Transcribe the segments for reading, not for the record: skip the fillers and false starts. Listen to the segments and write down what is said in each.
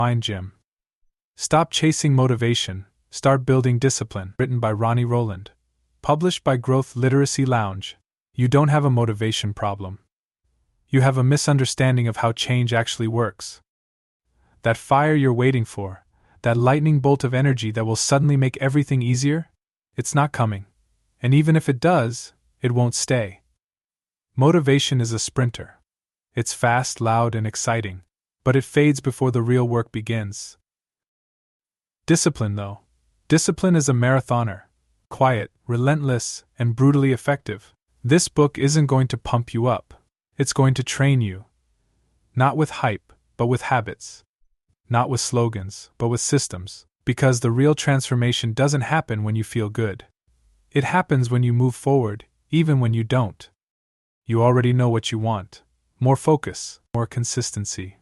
Mind Gym. Stop chasing motivation, start building discipline. Written by Ronnie Rowland. Published by Growth Literacy Lounge. You don't have a motivation problem. You have a misunderstanding of how change actually works. That fire you're waiting for, that lightning bolt of energy that will suddenly make everything easier, it's not coming. And even if it does, it won't stay. Motivation is a sprinter. It's fast, loud, and exciting, but it fades before the real work begins. Discipline, though. Discipline is a marathoner. Quiet, relentless, and brutally effective. This book isn't going to pump you up. It's going to train you. Not with hype, but with habits. Not with slogans, but with systems. Because the real transformation doesn't happen when you feel good. It happens when you move forward, even when you don't. You already know what you want. More focus, more consistency.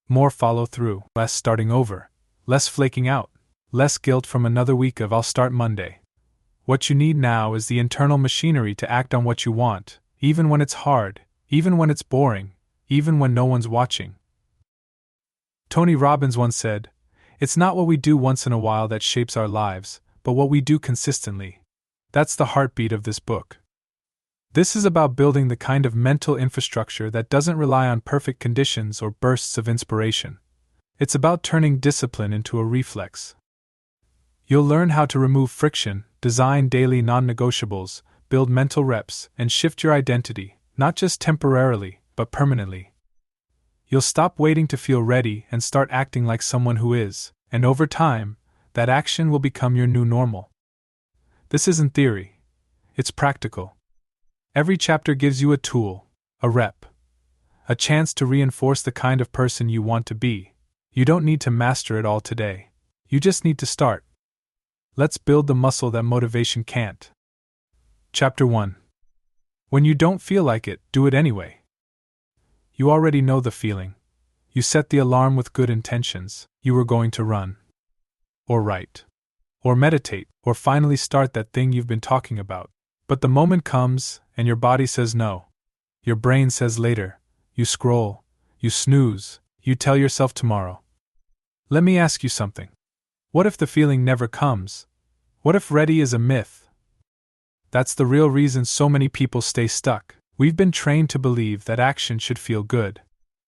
More follow through, less starting over, less flaking out, less guilt from another week of I'll start Monday. What you need now is the internal machinery to act on what you want, even when it's hard, even when it's boring, even when no one's watching. Tony Robbins once said, "It's not what we do once in a while that shapes our lives, but what we do consistently." That's the heartbeat of this book. This is about building the kind of mental infrastructure that doesn't rely on perfect conditions or bursts of inspiration. It's about turning discipline into a reflex. You'll learn how to remove friction, design daily non-negotiables, build mental reps, and shift your identity, not just temporarily, but permanently. You'll stop waiting to feel ready and start acting like someone who is, and over time, that action will become your new normal. This isn't theory. It's practical. Every chapter gives you a tool, a rep, a chance to reinforce the kind of person you want to be. You don't need to master it all today. You just need to start. Let's build the muscle that motivation can't. Chapter 1. When you don't feel like it, do it anyway. You already know the feeling. You set the alarm with good intentions. You were going to run. Or write. Or meditate. Or finally start that thing you've been talking about. But the moment comes, and your body says no. Your brain says later. You scroll. You snooze. You tell yourself tomorrow. Let me ask you something. What if the feeling never comes? What if ready is a myth? That's the real reason so many people stay stuck. We've been trained to believe that action should feel good.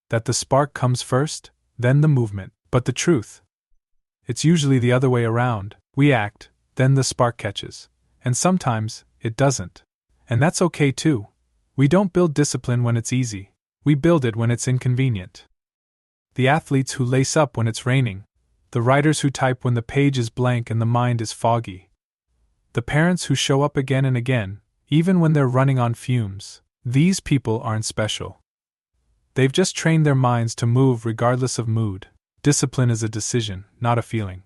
That the spark comes first, then the movement. But the truth? It's usually the other way around. We act, then the spark catches. And sometimes, it doesn't. And that's okay too. We don't build discipline when it's easy. We build it when it's inconvenient. The athletes who lace up when it's raining. The writers who type when the page is blank and the mind is foggy. The parents who show up again and again, even when they're running on fumes. These people aren't special. They've just trained their minds to move regardless of mood. Discipline is a decision, not a feeling.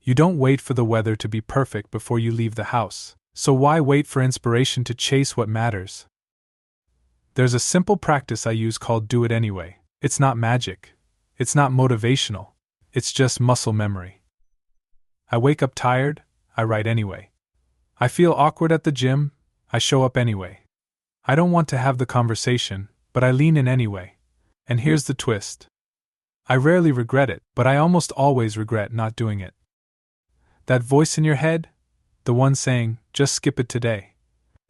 You don't wait for the weather to be perfect before you leave the house. So why wait for inspiration to chase what matters? There's a simple practice I use called do it anyway. It's not magic. It's not motivational. It's just muscle memory. I wake up tired, I write anyway. I feel awkward at the gym, I show up anyway. I don't want to have the conversation, but I lean in anyway. And here's the twist. I rarely regret it, but I almost always regret not doing it. That voice in your head? The one saying, just skip it today.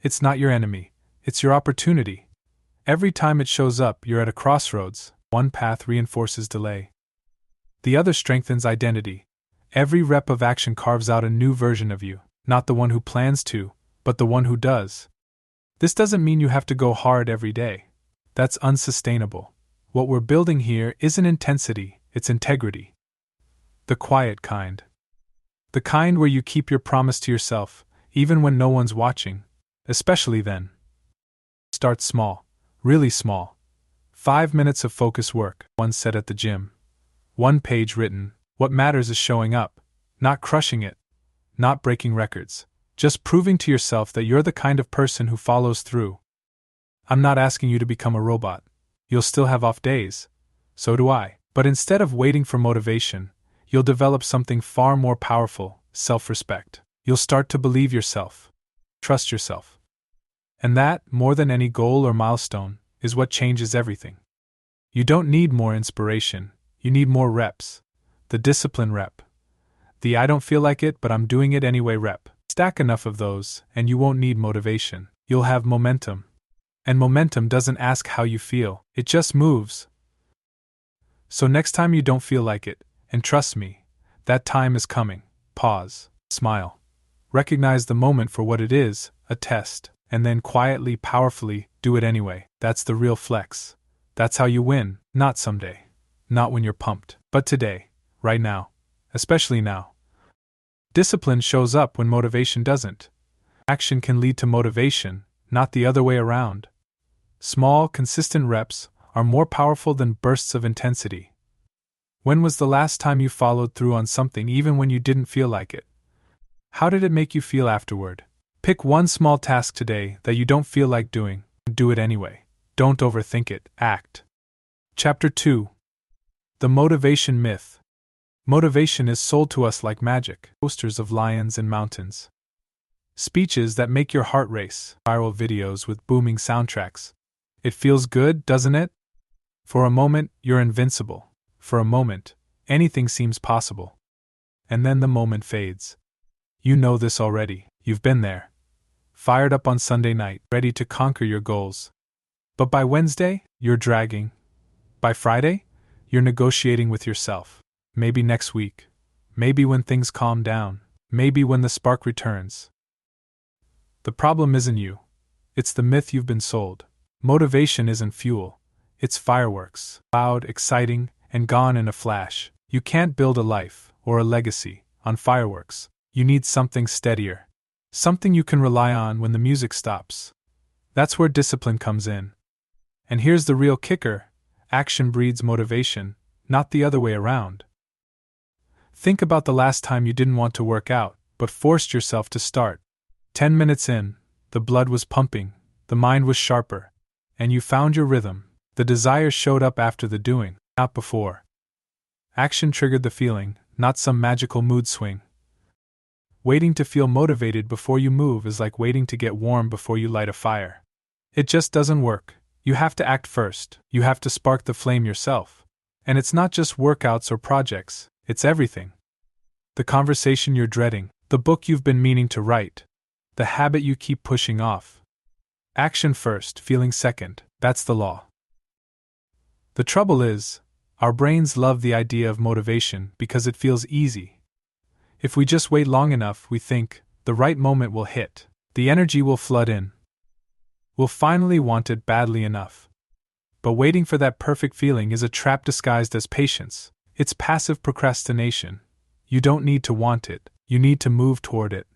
It's not your enemy, it's your opportunity. Every time it shows up, you're at a crossroads. One path reinforces delay. The other strengthens identity. Every rep of action carves out a new version of you, not the one who plans to, but the one who does. This doesn't mean you have to go hard every day. That's unsustainable. What we're building here isn't intensity, it's integrity. The quiet kind. The kind where you keep your promise to yourself, even when no one's watching, especially then. Start small, really small. 5 minutes of focus work, one set at the gym. 1 page written. What matters is showing up, not crushing it, not breaking records, just proving to yourself that you're the kind of person who follows through. I'm not asking you to become a robot. You'll still have off days. So do I. But instead of waiting for motivation, you'll develop something far more powerful, self-respect. You'll start to believe yourself. Trust yourself. And that, more than any goal or milestone, is what changes everything. You don't need more inspiration, you need more reps. the discipline rep. The I don't feel like it but I'm doing it anyway rep. Stack enough of those, and you won't need motivation. You'll have momentum. And momentum doesn't ask how you feel, it just moves. So next time you don't feel like it, and trust me, that time is coming, pause, smile. Recognize the moment for what it is, a test, and then quietly, powerfully, do it anyway. That's the real flex. That's how you win, not someday. Not when you're pumped, but today, right now. Especially now. Discipline shows up when motivation doesn't. Action can lead to motivation, not the other way around. Small, consistent reps are more powerful than bursts of intensity. When was the last time you followed through on something even when you didn't feel like it? How did it make you feel afterward? Pick one small task today that you don't feel like doing. Do it anyway. Don't overthink it, act. Chapter 2. The Motivation Myth. Motivation is sold to us like magic, posters of lions and mountains. Speeches that make your heart race, viral videos with booming soundtracks. It feels good, doesn't it? For a moment, you're invincible. For a moment, anything seems possible. And then the moment fades. You know this already, you've been there. Fired up on Sunday night, ready to conquer your goals. But by Wednesday, you're dragging. By Friday, you're negotiating with yourself. Maybe next week. Maybe when things calm down. Maybe when the spark returns. The problem isn't you. It's the myth you've been sold. Motivation isn't fuel. It's fireworks. Loud, exciting, and gone in a flash. You can't build a life, or a legacy, on fireworks. You need something steadier. Something you can rely on when the music stops. That's where discipline comes in. And here's the real kicker. Action breeds motivation, not the other way around. Think about the last time you didn't want to work out, but forced yourself to start. 10 minutes in, the blood was pumping, the mind was sharper, and you found your rhythm. The desire showed up after the doing, not before. Action triggered the feeling, not some magical mood swing. Waiting to feel motivated before you move is like waiting to get warm before you light a fire. It just doesn't work. You have to act first. You have to spark the flame yourself. And it's not just workouts or projects, it's everything. The conversation you're dreading, the book you've been meaning to write, the habit you keep pushing off. Action first, feeling second, that's the law. The trouble is, our brains love the idea of motivation because it feels easy. If we just wait long enough, we think, the right moment will hit, the energy will flood in. We'll finally want it badly enough. But waiting for that perfect feeling is a trap disguised as patience. It's passive procrastination. You don't need to want it, you need to move toward it.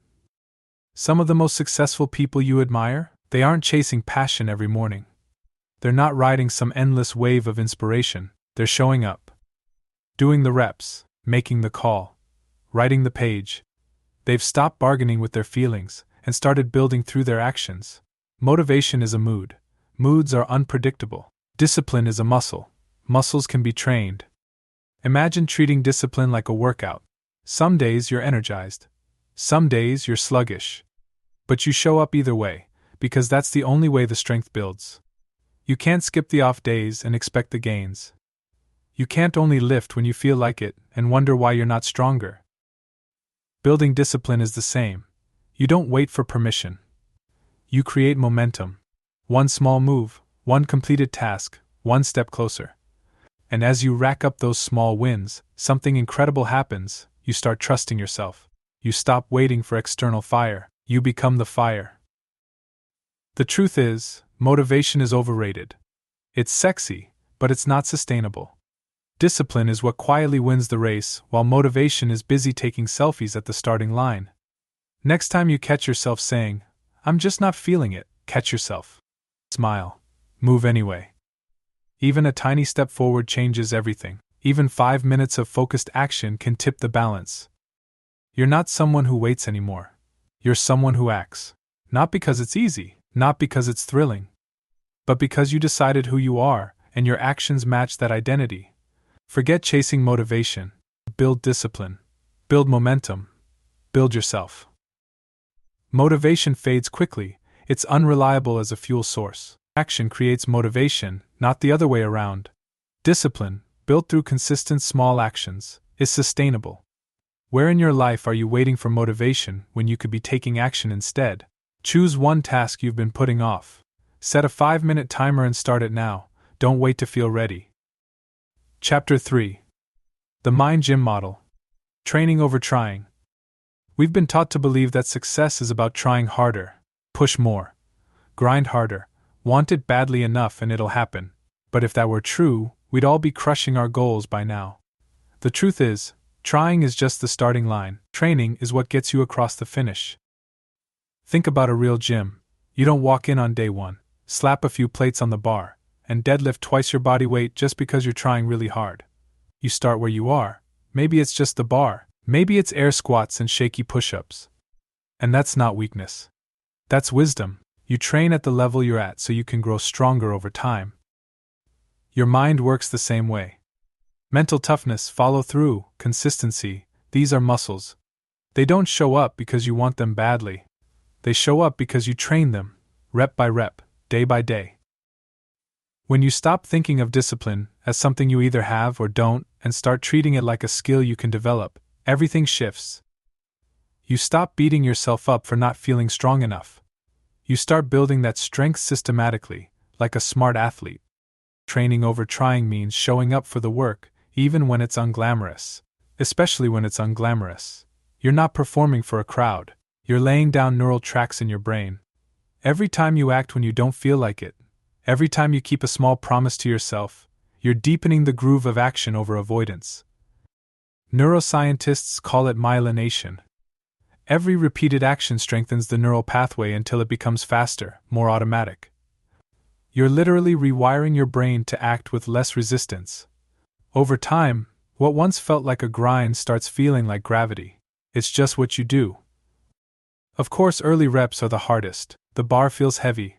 Some of the most successful people you admire, they aren't chasing passion every morning. They're not riding some endless wave of inspiration, they're showing up. Doing the reps, making the call, writing the page. They've stopped bargaining with their feelings and started building through their actions. Motivation is a mood. Moods are unpredictable. Discipline is a muscle. Muscles can be trained. Imagine treating discipline like a workout. Some days you're energized. Some days you're sluggish. But you show up either way, because that's the only way the strength builds. You can't skip the off days and expect the gains. You can't only lift when you feel like it and wonder why you're not stronger. Building discipline is the same. You don't wait for permission. You create momentum. One small move, one completed task, one step closer. And as you rack up those small wins, something incredible happens. You start trusting yourself. You stop waiting for external fire. You become the fire. The truth is, motivation is overrated. It's sexy, but it's not sustainable. Discipline is what quietly wins the race, while motivation is busy taking selfies at the starting line. Next time you catch yourself saying, "I'm just not feeling it," catch yourself. Smile. Move anyway. Even a tiny step forward changes everything. Even 5 minutes of focused action can tip the balance. You're not someone who waits anymore. You're someone who acts. Not because it's easy, not because it's thrilling, but because you decided who you are, and your actions match that identity. Forget chasing motivation. Build discipline. Build momentum. Build yourself. Motivation fades quickly. It's unreliable as a fuel source. Action creates motivation, not the other way around. Discipline, built through consistent small actions, is sustainable. Where in your life are you waiting for motivation when you could be taking action instead? Choose one task you've been putting off. Set a 5-minute timer and start it now. Don't wait to feel ready. Chapter 3. The Mind Gym Model. Training over trying. We've been taught to believe that success is about trying harder, push more, grind harder, want it badly enough and it'll happen. But if that were true, we'd all be crushing our goals by now. The truth is, trying is just the starting line. Training is what gets you across the finish. Think about a real gym. You don't walk in on day one, slap a few plates on the bar, and deadlift twice your body weight just because you're trying really hard. You start where you are. Maybe it's just the bar. Maybe it's air squats and shaky push-ups. And that's not weakness. That's wisdom. You train at the level you're at so you can grow stronger over time. Your mind works the same way. Mental toughness, follow-through, consistency, these are muscles. They don't show up because you want them badly. They show up because you train them, rep by rep, day by day. When you stop thinking of discipline as something you either have or don't and start treating it like a skill you can develop, everything shifts. You stop beating yourself up for not feeling strong enough. You start building that strength systematically, like a smart athlete. Training over trying means showing up for the work, even when it's unglamorous. Especially when it's unglamorous. You're not performing for a crowd. You're laying down neural tracks in your brain. Every time you act when you don't feel like it, every time you keep a small promise to yourself, you're deepening the groove of action over avoidance. Neuroscientists call it myelination. Every repeated action strengthens the neural pathway until it becomes faster, more automatic. You're literally rewiring your brain to act with less resistance. Over time, what once felt like a grind starts feeling like gravity. It's just what you do. Of course, early reps are the hardest. The bar feels heavy.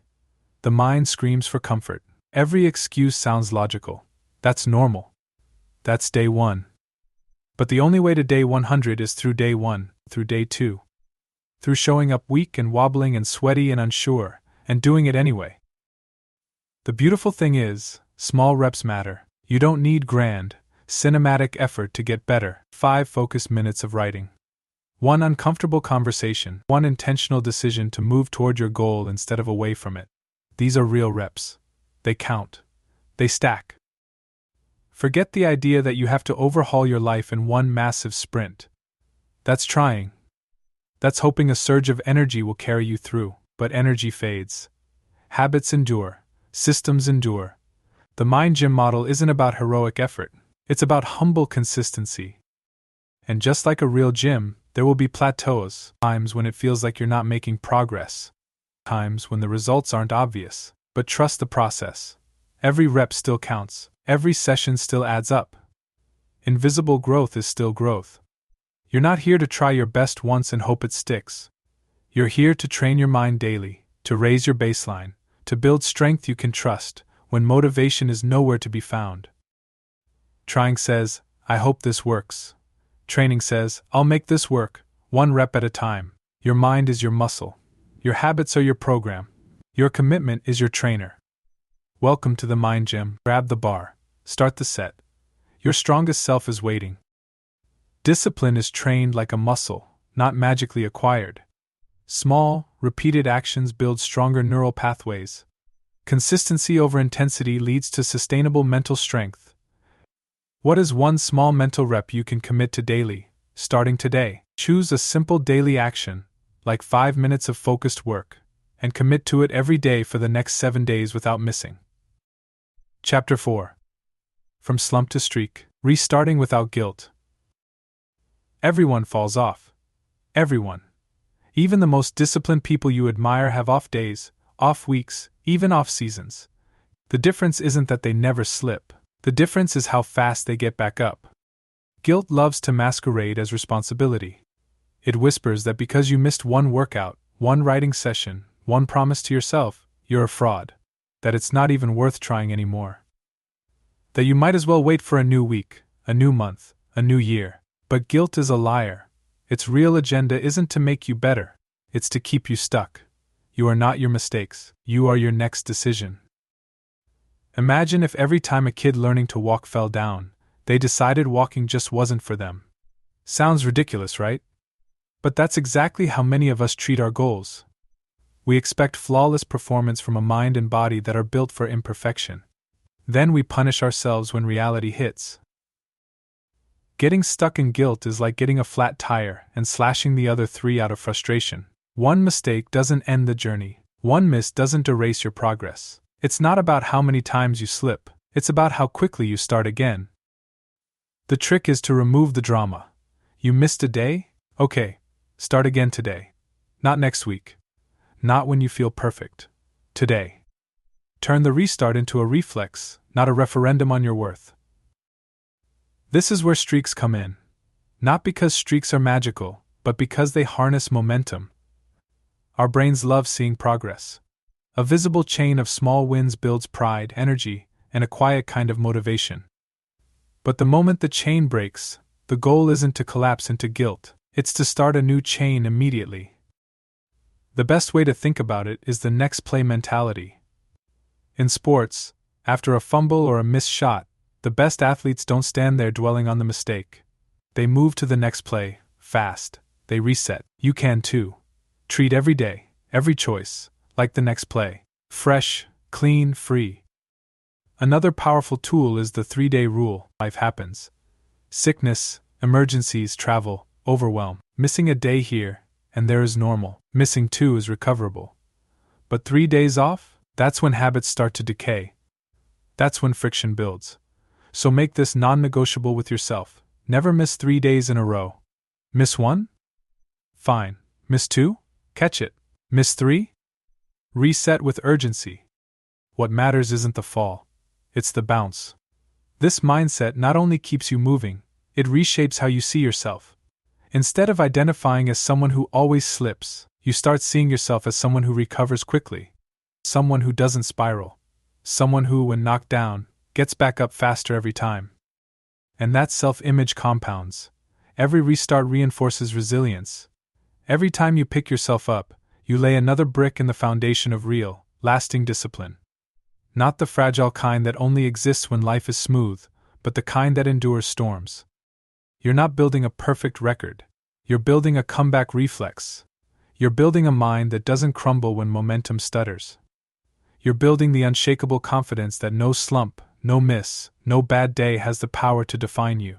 The mind screams for comfort. Every excuse sounds logical. That's normal. That's day 1. But the only way to day 100 is through day 1, through day 2. Through showing up weak and wobbling and sweaty and unsure, and doing it anyway. The beautiful thing is, small reps matter. You don't need grand, cinematic effort to get better. 5 focused minutes of writing. 1 uncomfortable conversation. 1 intentional decision to move toward your goal instead of away from it. These are real reps. They count. They stack. Forget the idea that you have to overhaul your life in one massive sprint. That's trying. That's hoping a surge of energy will carry you through, but energy fades. Habits endure. Systems endure. The Mind Gym model isn't about heroic effort. It's about humble consistency. And just like a real gym, there will be plateaus, times when it feels like you're not making progress, times when the results aren't obvious, but trust the process. Every rep still counts. Every session still adds up. Invisible growth is still growth. You're not here to try your best once and hope it sticks. You're here to train your mind daily, to raise your baseline, to build strength you can trust when motivation is nowhere to be found. Trying says, I hope this works. Training says, I'll make this work, 1 rep at a time. Your mind is your muscle. Your habits are your program. Your commitment is your trainer. Welcome to the Mind Gym. Grab the bar. Start the set. Your strongest self is waiting. Discipline is trained like a muscle, not magically acquired. Small, repeated actions build stronger neural pathways. Consistency over intensity leads to sustainable mental strength. What is 1 small mental rep you can commit to daily, starting today? Choose a simple daily action, like 5 minutes of focused work, and commit to it every day for the next 7 days without missing. Chapter 4. From Slump to Streak. Restarting without guilt. Everyone falls off. Everyone. Even the most disciplined people you admire have off days, off weeks, even off seasons. The difference isn't that they never slip. The difference is how fast they get back up. Guilt loves to masquerade as responsibility. It whispers that because you missed 1 workout, 1 writing session, 1 promise to yourself, you're a fraud. That it's not even worth trying anymore. That you might as well wait for a new week, a new month, a new year. But guilt is a liar. Its real agenda isn't to make you better. It's to keep you stuck. You are not your mistakes. You are your next decision. Imagine if every time a kid learning to walk fell down, They decided walking just wasn't for them. Sounds ridiculous, right? But that's exactly how many of us treat our goals. We expect flawless performance from a mind and body that are built for imperfection. Then we punish ourselves when reality hits. Getting stuck in guilt is like getting a flat tire and slashing the other three out of frustration. One mistake doesn't end the journey. One miss doesn't erase your progress. It's not about how many times you slip, it's about how quickly you start again. The trick is to remove the drama. You missed a day? Okay, start again today. Not next week. Not when you feel perfect. Today. Turn the restart into a reflex, not a referendum on your worth. This is where streaks come in. Not because streaks are magical, but because they harness momentum. Our brains love seeing progress. A visible chain of small wins builds pride, energy, and a quiet kind of motivation. But the moment the chain breaks, the goal isn't to collapse into guilt, it's to start a new chain immediately. The best way to think about it is the next play mentality. In sports, after a fumble or a missed shot, the best athletes don't stand there dwelling on the mistake. They move to the next play, fast. They reset. You can too. Treat every day, every choice, like the next play. Fresh, clean, free. Another powerful tool is the 3-day rule. Life happens. Sickness, emergencies, travel, overwhelm. Missing a day here, and there is normal. Missing 2 is recoverable. But 3 days off? That's when habits start to decay. That's when friction builds. So make this non-negotiable with yourself. Never miss 3 days in a row. Miss 1? Fine. Miss 2? Catch it. Miss 3? Reset with urgency. What matters isn't the fall. It's the bounce. This mindset not only keeps you moving, it reshapes how you see yourself. Instead of identifying as someone who always slips, you start seeing yourself as someone who recovers quickly. Someone who doesn't spiral. Someone who, when knocked down, gets back up faster every time. And that self-image compounds. Every restart reinforces resilience. Every time you pick yourself up, you lay another brick in the foundation of real, lasting discipline. Not the fragile kind that only exists when life is smooth, but the kind that endures storms. You're not building a perfect record. You're building a comeback reflex. You're building a mind that doesn't crumble when momentum stutters. You're building the unshakable confidence that no slump, no miss, no bad day has the power to define you.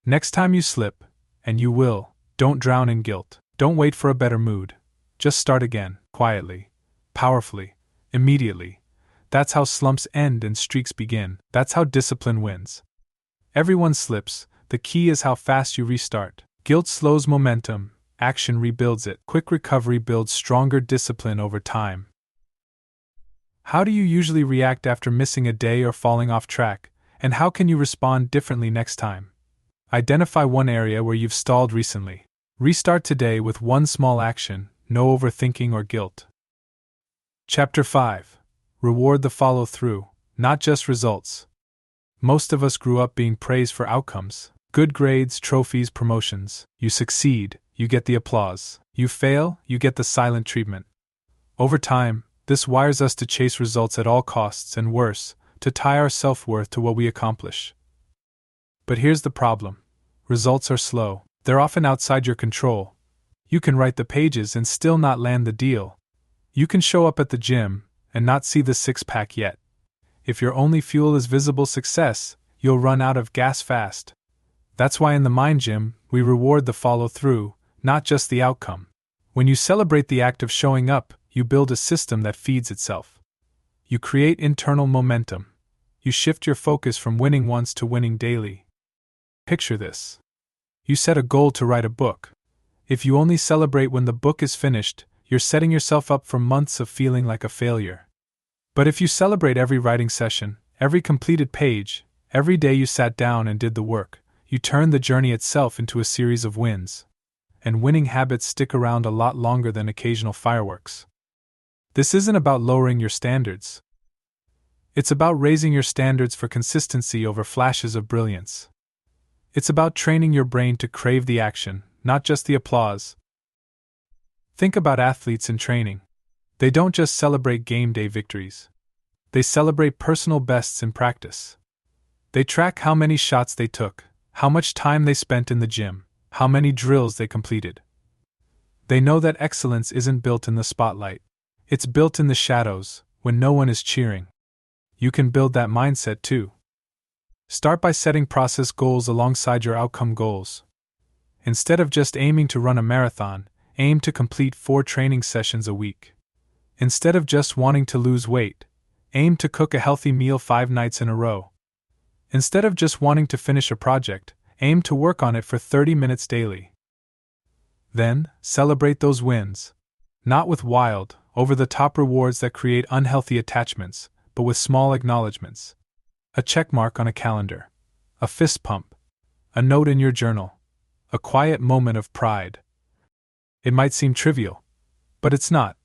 Next time you slip, and you will, don't drown in guilt. Don't wait for a better mood. Just start again, quietly, powerfully, immediately. That's how slumps end and streaks begin. That's how discipline wins. Everyone slips. The key is how fast you restart. Guilt slows momentum, action rebuilds it. Quick recovery builds stronger discipline over time. How do you usually react after missing a day or falling off track, and how can you respond differently next time? Identify one area where you've stalled recently. Restart today with one small action, no overthinking or guilt. Chapter 5. Reward the follow-through, not just results. Most of us grew up being praised for outcomes. Good grades, trophies, promotions. You succeed, you get the applause. You fail, you get the silent treatment. Over time, this wires us to chase results at all costs and worse, to tie our self-worth to what we accomplish. But here's the problem. Results are slow. They're often outside your control. You can write the pages and still not land the deal. You can show up at the gym and not see the six-pack yet. If your only fuel is visible success, you'll run out of gas fast. That's why in the Mind Gym, we reward the follow-through, not just the outcome. When you celebrate the act of showing up, you build a system that feeds itself. You create internal momentum. You shift your focus from winning once to winning daily. Picture this. You set a goal to write a book. If you only celebrate when the book is finished, you're setting yourself up for months of feeling like a failure. But if you celebrate every writing session, every completed page, every day you sat down and did the work, you turn the journey itself into a series of wins. And winning habits stick around a lot longer than occasional fireworks. This isn't about lowering your standards. It's about raising your standards for consistency over flashes of brilliance. It's about training your brain to crave the action, not just the applause. Think about athletes in training. They don't just celebrate game day victories. They celebrate personal bests in practice. They track how many shots they took, how much time they spent in the gym, how many drills they completed. They know that excellence isn't built in the spotlight. It's built in the shadows, when no one is cheering. You can build that mindset too. Start by setting process goals alongside your outcome goals. Instead of just aiming to run a marathon, aim to complete 4 training sessions a week. Instead of just wanting to lose weight, aim to cook a healthy meal 5 nights in a row. Instead of just wanting to finish a project, aim to work on it for 30 minutes daily. Then, celebrate those wins. Not with wild, over-the-top rewards that create unhealthy attachments, but with small acknowledgments. A check mark on a calendar. A fist pump. A note in your journal. A quiet moment of pride. It might seem trivial, but it's not.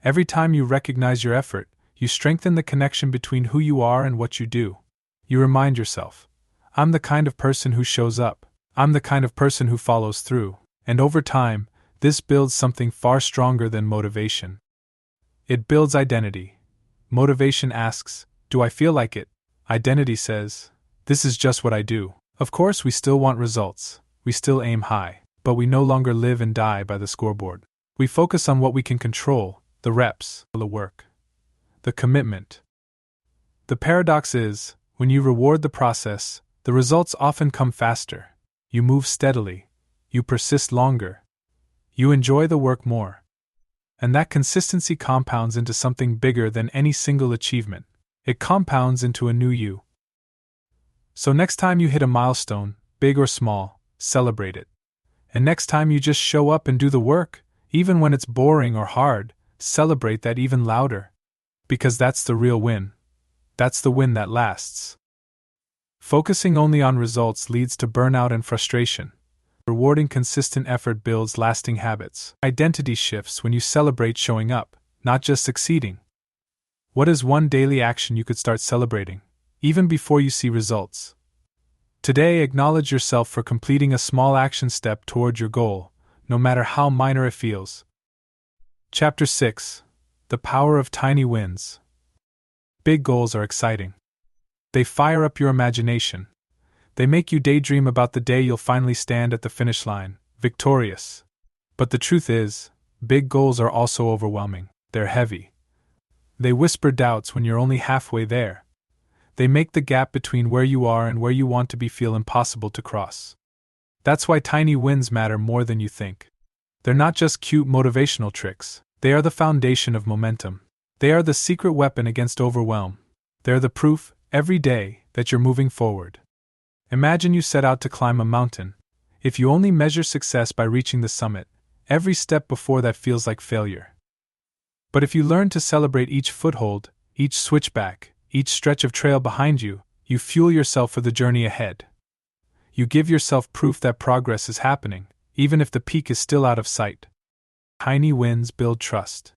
Every time you recognize your effort, you strengthen the connection between who you are and what you do. You remind yourself, I'm the kind of person who shows up. I'm the kind of person who follows through. And over time, this builds something far stronger than motivation. It builds identity. Motivation asks, do I feel like it? Identity says, this is just what I do. Of course, we still want results. We still aim high, but we no longer live and die by the scoreboard. We focus on what we can control, the reps, the work, the commitment. The paradox is, when you reward the process, the results often come faster. You move steadily. You persist longer. You enjoy the work more. And that consistency compounds into something bigger than any single achievement. It compounds into a new you. So next time you hit a milestone, big or small, celebrate it. And next time you just show up and do the work, even when it's boring or hard, celebrate that even louder. Because that's the real win. That's the win that lasts. Focusing only on results leads to burnout and frustration. Rewarding consistent effort builds lasting habits. Identity shifts when you celebrate showing up, not just succeeding. What is one daily action you could start celebrating, even before you see results? Today, acknowledge yourself for completing a small action step toward your goal, no matter how minor it feels. Chapter 6: The Power of Tiny Wins. Big goals are exciting. They fire up your imagination. They make you daydream about the day you'll finally stand at the finish line, victorious. But the truth is, big goals are also overwhelming. They're heavy. They whisper doubts when you're only halfway there. They make the gap between where you are and where you want to be feel impossible to cross. That's why tiny wins matter more than you think. They're not just cute motivational tricks. They are the foundation of momentum. They are the secret weapon against overwhelm. They're the proof, every day, that you're moving forward. Imagine you set out to climb a mountain. If you only measure success by reaching the summit, every step before that feels like failure. But if you learn to celebrate each foothold, each switchback, each stretch of trail behind you, you fuel yourself for the journey ahead. You give yourself proof that progress is happening, even if the peak is still out of sight. Tiny wins build trust.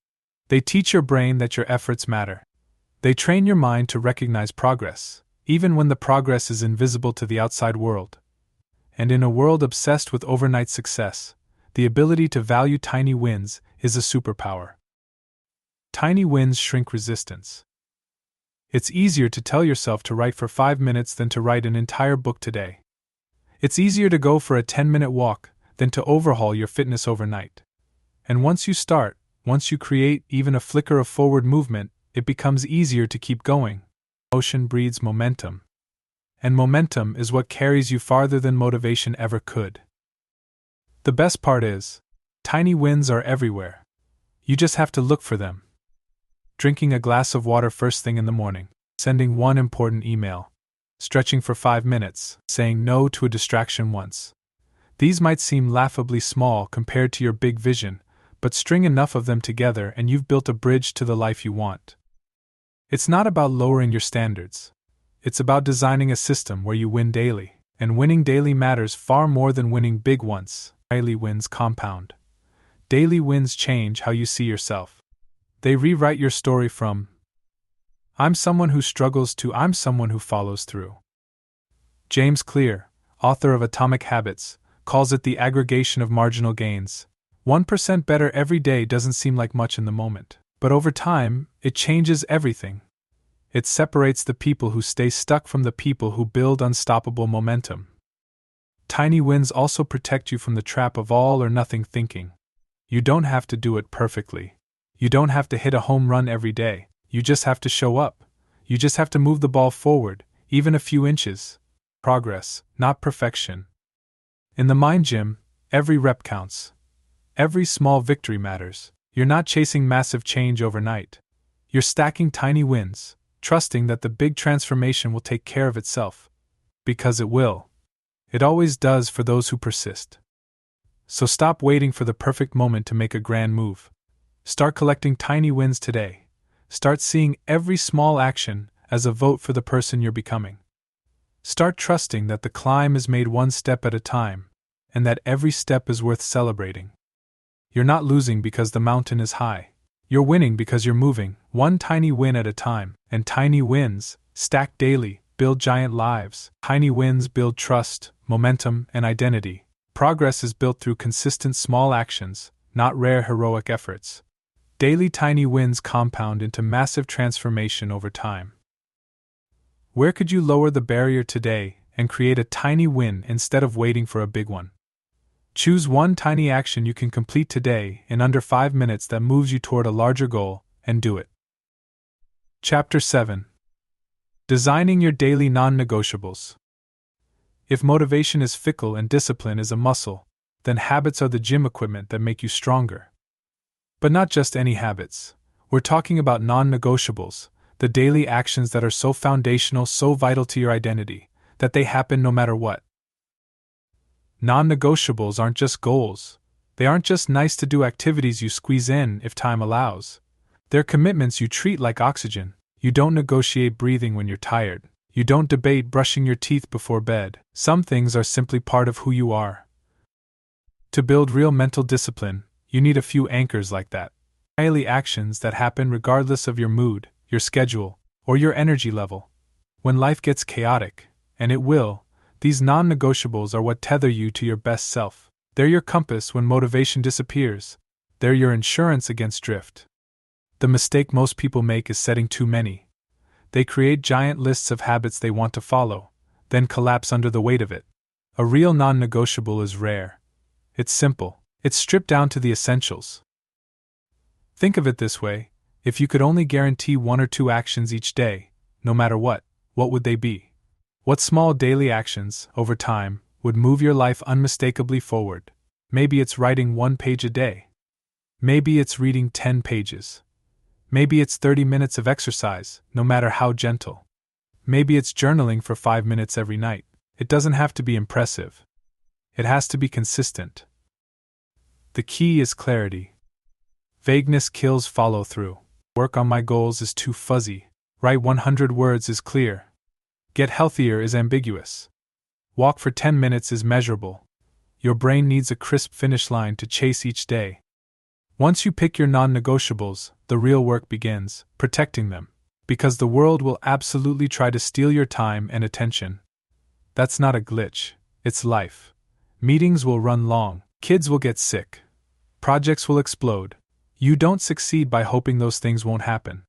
They teach your brain that your efforts matter. They train your mind to recognize progress, even when the progress is invisible to the outside world. And in a world obsessed with overnight success, the ability to value tiny wins is a superpower. Tiny wins shrink resistance. It's easier to tell yourself to write for 5 minutes than to write an entire book today. It's easier to go for a 10-minute walk than to overhaul your fitness overnight. And once you start, once you create even a flicker of forward movement, it becomes easier to keep going. Motion breeds momentum. And momentum is what carries you farther than motivation ever could. The best part is, tiny wins are everywhere. You just have to look for them. Drinking a glass of water first thing in the morning, sending one important email, stretching for 5 minutes, saying no to a distraction once. These might seem laughably small compared to your big vision, but string enough of them together and you've built a bridge to the life you want. It's not about lowering your standards. It's about designing a system where you win daily, and winning daily matters far more than winning big once. Daily wins compound. Daily wins change how you see yourself. They rewrite your story from "I'm someone who struggles" to "I'm someone who follows through." James Clear, author of Atomic Habits, calls it the aggregation of marginal gains. 1% better every day doesn't seem like much in the moment, but over time, it changes everything. It separates the people who stay stuck from the people who build unstoppable momentum. Tiny wins also protect you from the trap of all or nothing thinking. You don't have to do it perfectly. You don't have to hit a home run every day. You just have to show up. You just have to move the ball forward, even a few inches. Progress, not perfection. In the mind gym, every rep counts. Every small victory matters. You're not chasing massive change overnight. You're stacking tiny wins, trusting that the big transformation will take care of itself. Because it will. It always does for those who persist. So stop waiting for the perfect moment to make a grand move. Start collecting tiny wins today. Start seeing every small action as a vote for the person you're becoming. Start trusting that the climb is made one step at a time, and that every step is worth celebrating. You're not losing because the mountain is high. You're winning because you're moving, one tiny win at a time, and tiny wins, stacked daily, build giant lives. Tiny wins build trust, momentum, and identity. Progress is built through consistent small actions, not rare heroic efforts. Daily tiny wins compound into massive transformation over time. Where could you lower the barrier today and create a tiny win instead of waiting for a big one? Choose one tiny action you can complete today in under 5 minutes that moves you toward a larger goal, and do it. Chapter 7. Designing your daily non-negotiables. If motivation is fickle and discipline is a muscle, then habits are the gym equipment that make you stronger. But not just any habits. We're talking about non-negotiables, the daily actions that are so foundational, so vital to your identity, that they happen no matter what. Non-negotiables aren't just goals. They aren't just nice-to-do activities you squeeze in if time allows. They're commitments you treat like oxygen. You don't negotiate breathing when you're tired. You don't debate brushing your teeth before bed. Some things are simply part of who you are. To build real mental discipline, you need a few anchors like that. Daily actions that happen regardless of your mood, your schedule, or your energy level. When life gets chaotic, and it will, these non-negotiables are what tether you to your best self. They're your compass when motivation disappears. They're your insurance against drift. The mistake most people make is setting too many. They create giant lists of habits they want to follow, then collapse under the weight of it. A real non-negotiable is rare. It's simple. It's stripped down to the essentials. Think of it this way: if you could only guarantee 1 or 2 actions each day, no matter what would they be? What small daily actions, over time, would move your life unmistakably forward? Maybe it's writing 1 page a day. Maybe it's reading 10 pages. Maybe it's 30 minutes of exercise, no matter how gentle. Maybe it's journaling for 5 minutes every night. It doesn't have to be impressive. It has to be consistent. The key is clarity. Vagueness kills follow-through. Work on my goals is too fuzzy. Write 100 words is clear. Get healthier is ambiguous. Walk for 10 minutes is measurable. Your brain needs a crisp finish line to chase each day. Once you pick your non-negotiables, the real work begins, protecting them. Because the world will absolutely try to steal your time and attention. That's not a glitch, it's life. Meetings will run long, kids will get sick, projects will explode. You don't succeed by hoping those things won't happen.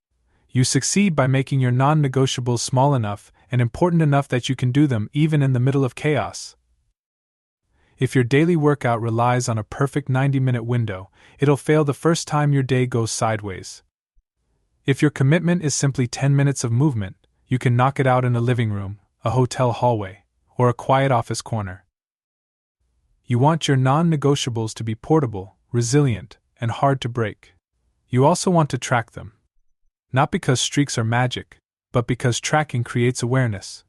You succeed by making your non-negotiables small enough and important enough that you can do them even in the middle of chaos. If your daily workout relies on a perfect 90-minute window, it'll fail the first time your day goes sideways. If your commitment is simply 10 minutes of movement, you can knock it out in a living room, a hotel hallway, or a quiet office corner. You want your non-negotiables to be portable, resilient, and hard to break. You also want to track them. Not because streaks are magic, but because tracking creates awareness.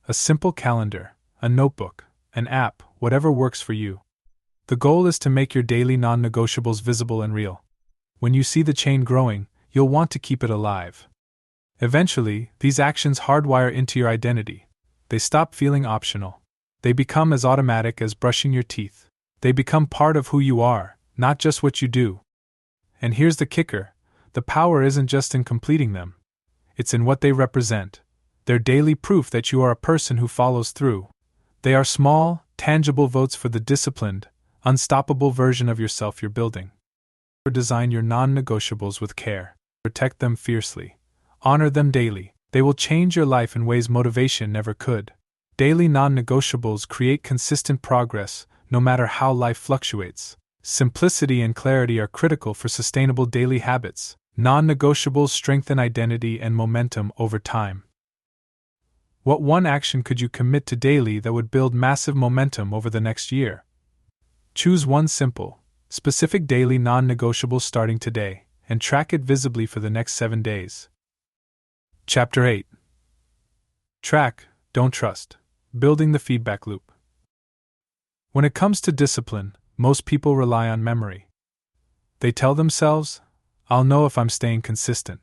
A simple calendar, a notebook, an app, whatever works for you. The goal is to make your daily non-negotiables visible and real. When you see the chain growing, you'll want to keep it alive. Eventually, these actions hardwire into your identity. They stop feeling optional. They become as automatic as brushing your teeth. They become part of who you are, not just what you do. And here's the kicker: the power isn't just in completing them. It's in what they represent. They're daily proof that you are a person who follows through. They are small, tangible votes for the disciplined, unstoppable version of yourself you're building. Design your non-negotiables with care. Protect them fiercely. Honor them daily. They will change your life in ways motivation never could. Daily non-negotiables create consistent progress, no matter how life fluctuates. Simplicity and clarity are critical for sustainable daily habits. Non-negotiables strengthen identity and momentum over time. What one action could you commit to daily that would build massive momentum over the next year? Choose one simple, specific daily non-negotiable starting today, and track it visibly for the next 7 days. Chapter 8. Track, don't trust. Building the feedback loop. When it comes to discipline, most people rely on memory. They tell themselves, I'll know if I'm staying consistent.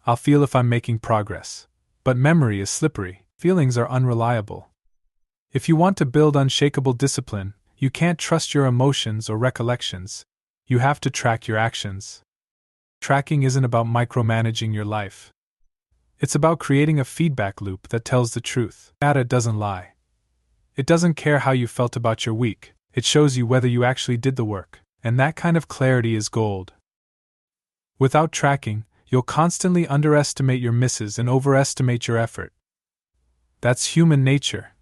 I'll feel if I'm making progress. But memory is slippery. Feelings are unreliable. If you want to build unshakable discipline, you can't trust your emotions or recollections. You have to track your actions. Tracking isn't about micromanaging your life. It's about creating a feedback loop that tells the truth. Data doesn't lie. It doesn't care how you felt about your week. It shows you whether you actually did the work, and that kind of clarity is gold. Without tracking, you'll constantly underestimate your misses and overestimate your effort. That's human nature.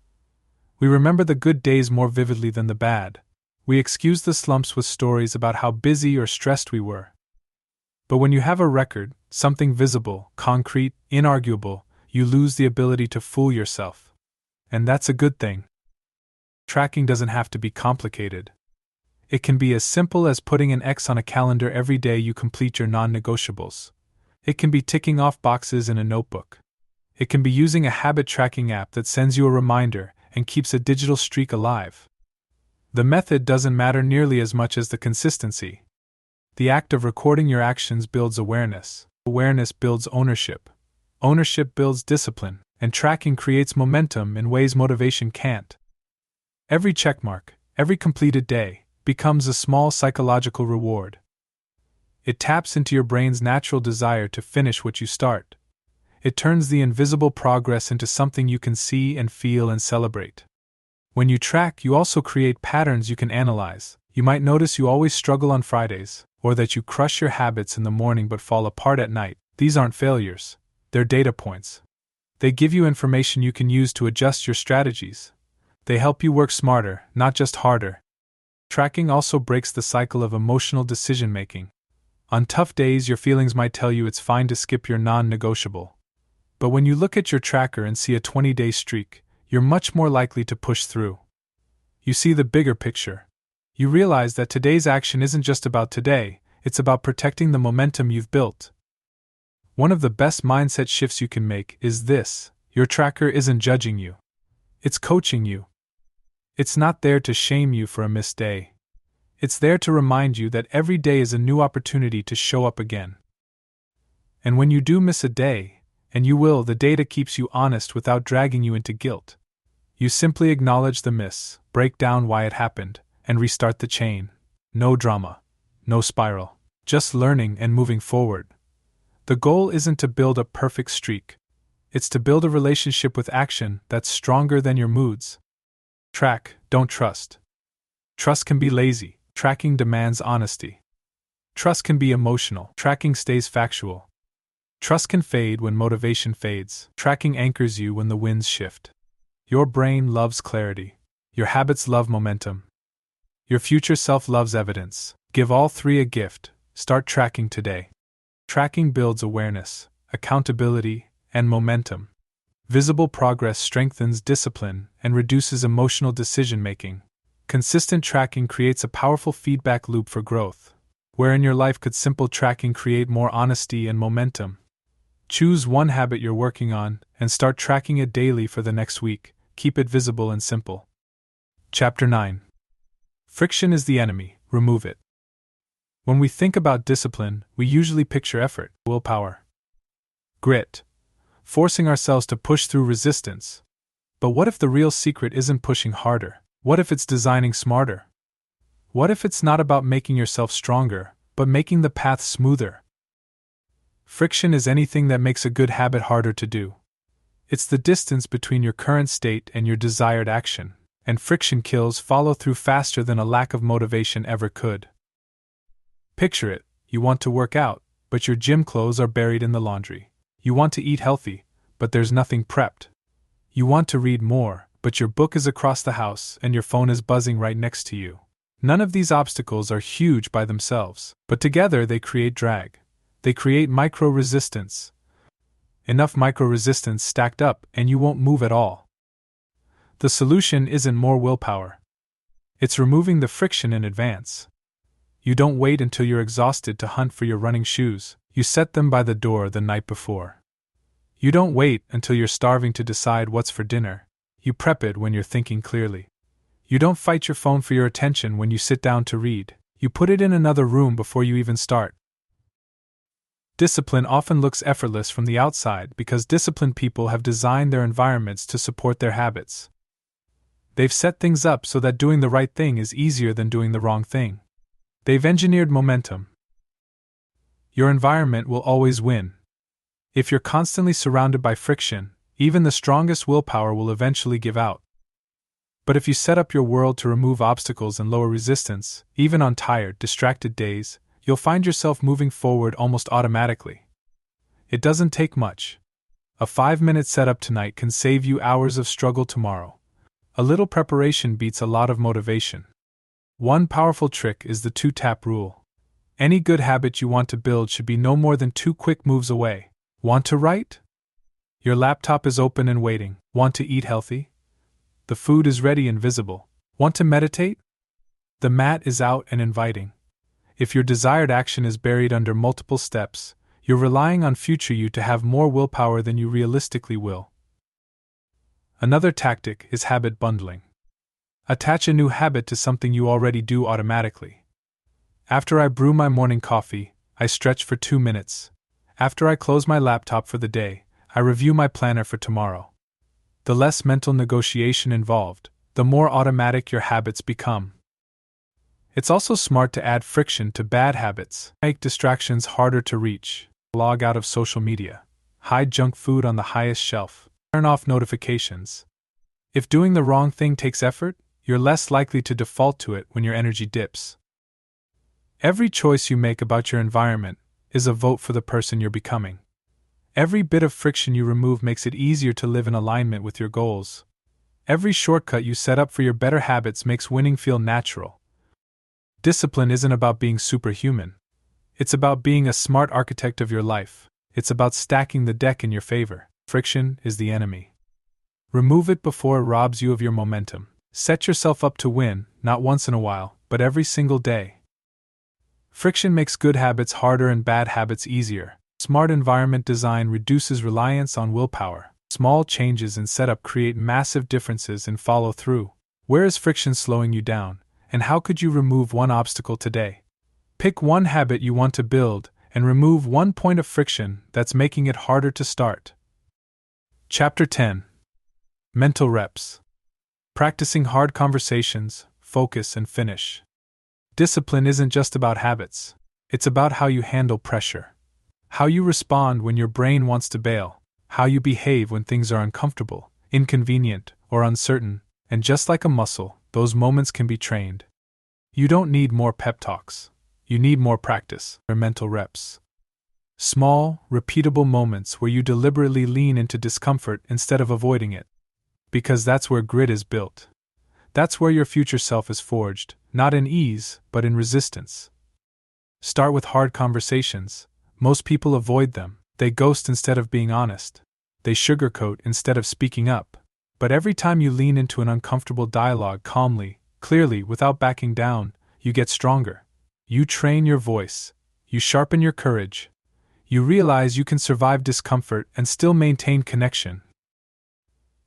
We remember the good days more vividly than the bad. We excuse the slumps with stories about how busy or stressed we were. But when you have a record, something visible, concrete, inarguable, you lose the ability to fool yourself. And that's a good thing. Tracking doesn't have to be complicated. It can be as simple as putting an X on a calendar every day you complete your non-negotiables. It can be ticking off boxes in a notebook. It can be using a habit tracking app that sends you a reminder and keeps a digital streak alive. The method doesn't matter nearly as much as the consistency. The act of recording your actions builds awareness. Awareness builds ownership. Ownership builds discipline, and tracking creates momentum in ways motivation can't. Every checkmark, every completed day, becomes a small psychological reward. It taps into your brain's natural desire to finish what you start. It turns the invisible progress into something you can see and feel and celebrate. When you track, you also create patterns you can analyze. You might notice you always struggle on Fridays, or that you crush your habits in the morning but fall apart at night. These aren't failures, they're data points. They give you information you can use to adjust your strategies. They help you work smarter, not just harder. Tracking also breaks the cycle of emotional decision-making. On tough days, your feelings might tell you it's fine to skip your non-negotiable. But when you look at your tracker and see a 20-day streak, you're much more likely to push through. You see the bigger picture. You realize that today's action isn't just about today, it's about protecting the momentum you've built. One of the best mindset shifts you can make is this: your tracker isn't judging you. It's coaching you. It's not there to shame you for a missed day. It's there to remind you that every day is a new opportunity to show up again. And when you do miss a day, and you will, the data keeps you honest without dragging you into guilt. You simply acknowledge the miss, break down why it happened, and restart the chain. No drama. No spiral. Just learning and moving forward. The goal isn't to build a perfect streak. It's to build a relationship with action that's stronger than your moods. Track, don't trust. Trust can be lazy. Tracking demands honesty. Trust can be emotional. Tracking stays factual. Trust can fade when motivation fades. Tracking anchors you when the winds shift. Your brain loves clarity. Your habits love momentum. Your future self loves evidence. Give all three a gift. Start tracking today. Tracking builds awareness, accountability, and momentum. Visible progress strengthens discipline and reduces emotional decision-making. Consistent tracking creates a powerful feedback loop for growth. Where in your life could simple tracking create more honesty and momentum? Choose one habit you're working on and start tracking it daily for the next week. Keep it visible and simple. Chapter 9. Friction is the enemy. Remove it. When we think about discipline, we usually picture effort, willpower, grit, forcing ourselves to push through resistance. But what if the real secret isn't pushing harder? What if it's designing smarter? What if it's not about making yourself stronger, but making the path smoother? Friction is anything that makes a good habit harder to do. It's the distance between your current state and your desired action, and friction kills follow through faster than a lack of motivation ever could. Picture it: you want to work out, but your gym clothes are buried in the laundry. You want to eat healthy, but there's nothing prepped. You want to read more, but your book is across the house and your phone is buzzing right next to you. None of these obstacles are huge by themselves, but together they create drag. They create micro-resistance. Enough micro-resistance stacked up and you won't move at all. The solution isn't more willpower. It's removing the friction in advance. You don't wait until you're exhausted to hunt for your running shoes, you set them by the door the night before. You don't wait until you're starving to decide what's for dinner, you prep it when you're thinking clearly. You don't fight your phone for your attention when you sit down to read, you put it in another room before you even start. Discipline often looks effortless from the outside because disciplined people have designed their environments to support their habits. They've set things up so that doing the right thing is easier than doing the wrong thing. They've engineered momentum. Your environment will always win. If you're constantly surrounded by friction, even the strongest willpower will eventually give out. But if you set up your world to remove obstacles and lower resistance, even on tired, distracted days, you'll find yourself moving forward almost automatically. It doesn't take much. A 5-minute setup tonight can save you hours of struggle tomorrow. A little preparation beats a lot of motivation. One powerful trick is the 2-tap rule. Any good habit you want to build should be no more than 2 quick moves away. Want to write? Your laptop is open and waiting. Want to eat healthy? The food is ready and visible. Want to meditate? The mat is out and inviting. If your desired action is buried under multiple steps, you're relying on future you to have more willpower than you realistically will. Another tactic is habit bundling. Attach a new habit to something you already do automatically. After I brew my morning coffee, I stretch for 2 minutes. After I close my laptop for the day, I review my planner for tomorrow. The less mental negotiation involved, the more automatic your habits become. It's also smart to add friction to bad habits. Make distractions harder to reach. Log out of social media. Hide junk food on the highest shelf. Turn off notifications. If doing the wrong thing takes effort, you're less likely to default to it when your energy dips. Every choice you make about your environment is a vote for the person you're becoming. Every bit of friction you remove makes it easier to live in alignment with your goals. Every shortcut you set up for your better habits makes winning feel natural. Discipline isn't about being superhuman. It's about being a smart architect of your life. It's about stacking the deck in your favor. Friction is the enemy. Remove it before it robs you of your momentum. Set yourself up to win, not once in a while, but every single day. Friction makes good habits harder and bad habits easier. Smart environment design reduces reliance on willpower. Small changes in setup create massive differences in follow-through. Where is friction slowing you down, and how could you remove one obstacle today? Pick one habit you want to build, and remove one point of friction that's making it harder to start. Chapter 10. Mental Reps. Practicing hard conversations, focus and finish. Discipline isn't just about habits. It's about how you handle pressure. How you respond when your brain wants to bail. How you behave when things are uncomfortable, inconvenient, or uncertain. And just like a muscle, those moments can be trained. You don't need more pep talks. You need more practice, or mental reps. Small, repeatable moments where you deliberately lean into discomfort instead of avoiding it. Because that's where grit is built. That's where your future self is forged, not in ease, but in resistance. Start with hard conversations. Most people avoid them. They ghost instead of being honest. They sugarcoat instead of speaking up. But every time you lean into an uncomfortable dialogue calmly, clearly, without backing down, you get stronger. You train your voice. You sharpen your courage. You realize you can survive discomfort and still maintain connection.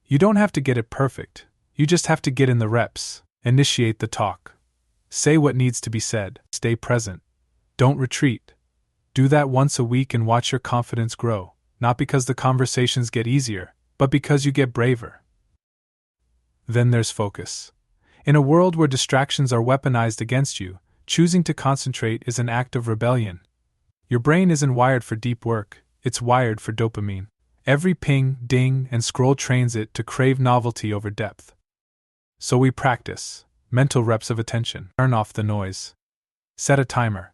You don't have to get it perfect. You just have to get in the reps. Initiate the talk. Say what needs to be said. Stay present. Don't retreat. Do that once a week and watch your confidence grow, not because the conversations get easier, but because you get braver. Then there's focus. In a world where distractions are weaponized against you, choosing to concentrate is an act of rebellion. Your brain isn't wired for deep work, it's wired for dopamine. Every ping, ding, and scroll trains it to crave novelty over depth. So we practice mental reps of attention. Turn off the noise. Set a timer.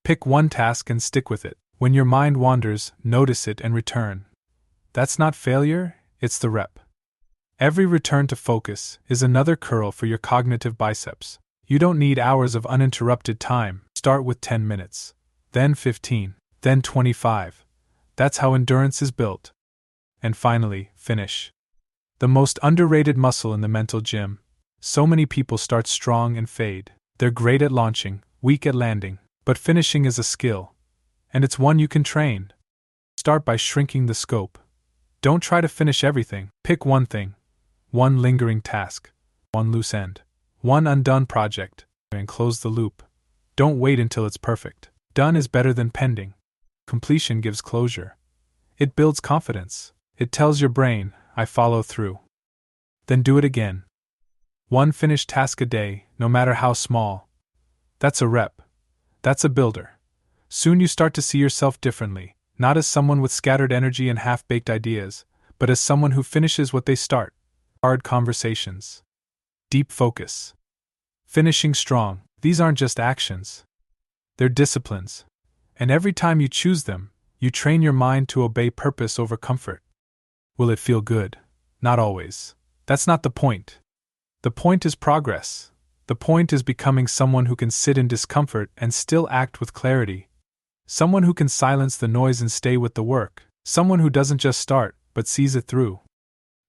Pick one task and stick with it. When your mind wanders, notice it and return. That's not failure, it's the rep. Every return to focus is another curl for your cognitive biceps. You don't need hours of uninterrupted time. Start with 10 minutes, then 15, then 25. That's how endurance is built. And finally, finish. The most underrated muscle in the mental gym. So many people start strong and fade. They're great at launching, weak at landing, but finishing is a skill. And it's one you can train. Start by shrinking the scope. Don't try to finish everything. Pick one thing. One lingering task. One loose end. One undone project. And close the loop. Don't wait until it's perfect. Done is better than pending. Completion gives closure. It builds confidence. It tells your brain, I follow through. Then do it again. One finished task a day, no matter how small. That's a rep. That's a builder. Soon you start to see yourself differently, not as someone with scattered energy and half-baked ideas, but as someone who finishes what they start. Hard conversations. Deep focus. Finishing strong. These aren't just actions. They're disciplines. And every time you choose them, you train your mind to obey purpose over comfort. Will it feel good? Not always. That's not the point. The point is progress. The point is becoming someone who can sit in discomfort and still act with clarity. Someone who can silence the noise and stay with the work. Someone who doesn't just start, but sees it through.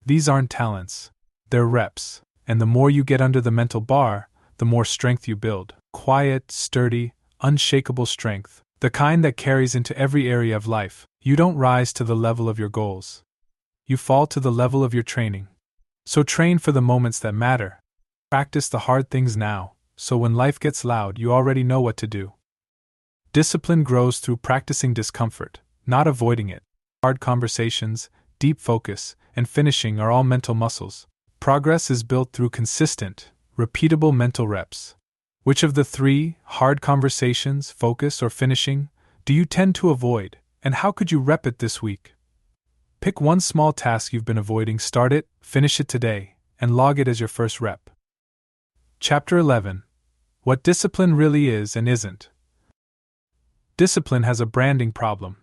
These aren't talents. They're reps. And the more you get under the mental bar, the more strength you build. Quiet, sturdy, unshakable strength. The kind that carries into every area of life. You don't rise to the level of your goals. You fall to the level of your training. So train for the moments that matter. Practice the hard things now, so when life gets loud, you already know what to do. Discipline grows through practicing discomfort, not avoiding it. Hard conversations, deep focus, and finishing are all mental muscles. Progress is built through consistent, repeatable mental reps. Which of the three, hard conversations, focus, or finishing, do you tend to avoid, and how could you rep it this week? Pick one small task you've been avoiding, start it, finish it today, and log it as your first rep. Chapter 11. What discipline really is and isn't. Discipline has a branding problem.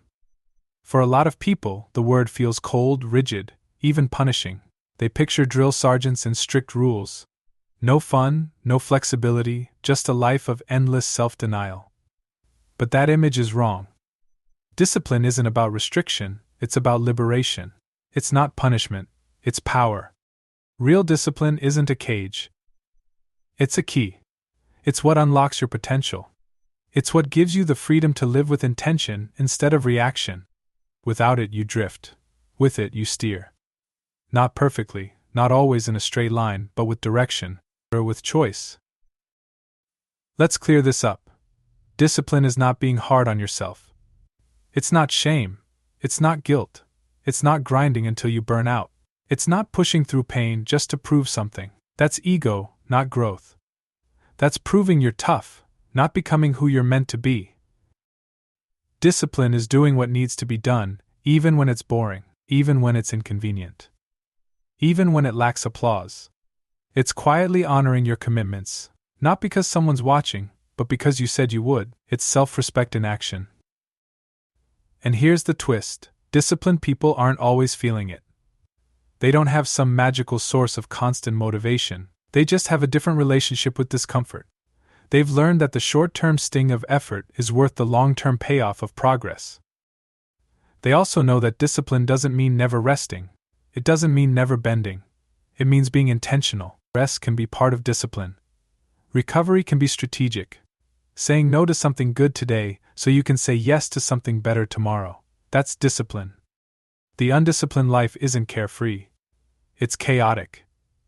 For a lot of people, the word feels cold, rigid, even punishing. They picture drill sergeants and strict rules. No fun, no flexibility, just a life of endless self-denial. But that image is wrong. Discipline isn't about restriction, it's about liberation. It's not punishment, it's power. Real discipline isn't a cage. It's a key. It's what unlocks your potential. It's what gives you the freedom to live with intention instead of reaction. Without it, you drift. With it, you steer. Not perfectly, not always in a straight line, but with direction, or with choice. Let's clear this up. Discipline is not being hard on yourself. It's not shame. It's not guilt. It's not grinding until you burn out. It's not pushing through pain just to prove something. That's ego, not growth. That's proving you're tough, not becoming who you're meant to be. Discipline is doing what needs to be done, even when it's boring, even when it's inconvenient, even when it lacks applause. It's quietly honoring your commitments, not because someone's watching, but because you said you would. It's self-respect in action. And here's the twist: disciplined people aren't always feeling it. They don't have some magical source of constant motivation, they just have a different relationship with discomfort. They've learned that the short-term sting of effort is worth the long-term payoff of progress. They also know that discipline doesn't mean never resting. It doesn't mean never bending. It means being intentional. Rest can be part of discipline. Recovery can be strategic. Saying no to something good today so you can say yes to something better tomorrow. That's discipline. The undisciplined life isn't carefree. It's chaotic.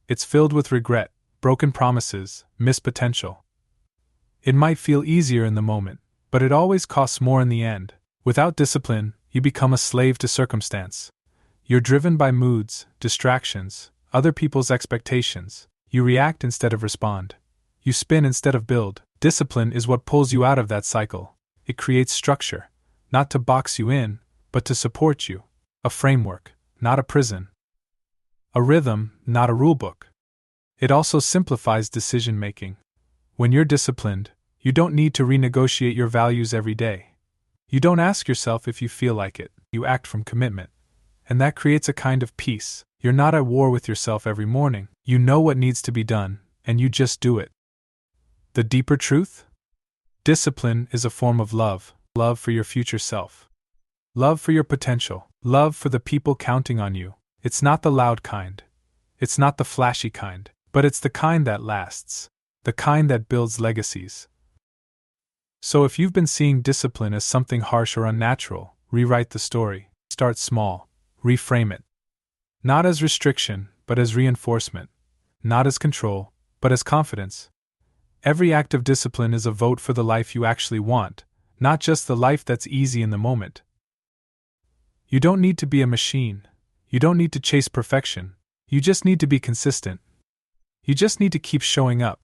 It's filled with regret, broken promises, missed potential. It might feel easier in the moment, but it always costs more in the end. Without discipline, you become a slave to circumstance. You're driven by moods, distractions, other people's expectations. You react instead of respond. You spin instead of build. Discipline is what pulls you out of that cycle. It creates structure, not to box you in, but to support you. A framework, not a prison. A rhythm, not a rulebook. It also simplifies decision-making. When you're disciplined, you don't need to renegotiate your values every day. You don't ask yourself if you feel like it, you act from commitment. And that creates a kind of peace. You're not at war with yourself every morning. You know what needs to be done, and you just do it. The deeper truth? Discipline is a form of love. Love for your future self. Love for your potential. Love for the people counting on you. It's not the loud kind. It's not the flashy kind. But it's the kind that lasts. The kind that builds legacies. So if you've been seeing discipline as something harsh or unnatural, rewrite the story. Start small. Reframe it. Not as restriction, but as reinforcement. Not as control, but as confidence. Every act of discipline is a vote for the life you actually want, not just the life that's easy in the moment. You don't need to be a machine. You don't need to chase perfection. You just need to be consistent. You just need to keep showing up,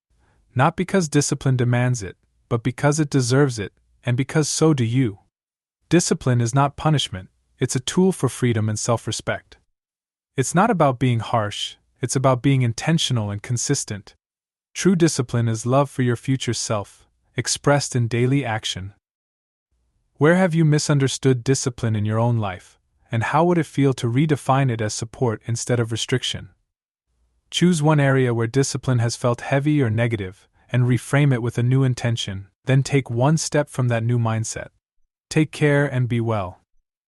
not because discipline demands it, but because it deserves it, and because so do you. Discipline is not punishment, it's a tool for freedom and self-respect. It's not about being harsh, it's about being intentional and consistent. True discipline is love for your future self, expressed in daily action. Where have you misunderstood discipline in your own life, and how would it feel to redefine it as support instead of restriction? Choose one area where discipline has felt heavy or negative, and reframe it with a new intention, then take one step from that new mindset. Take care and be well.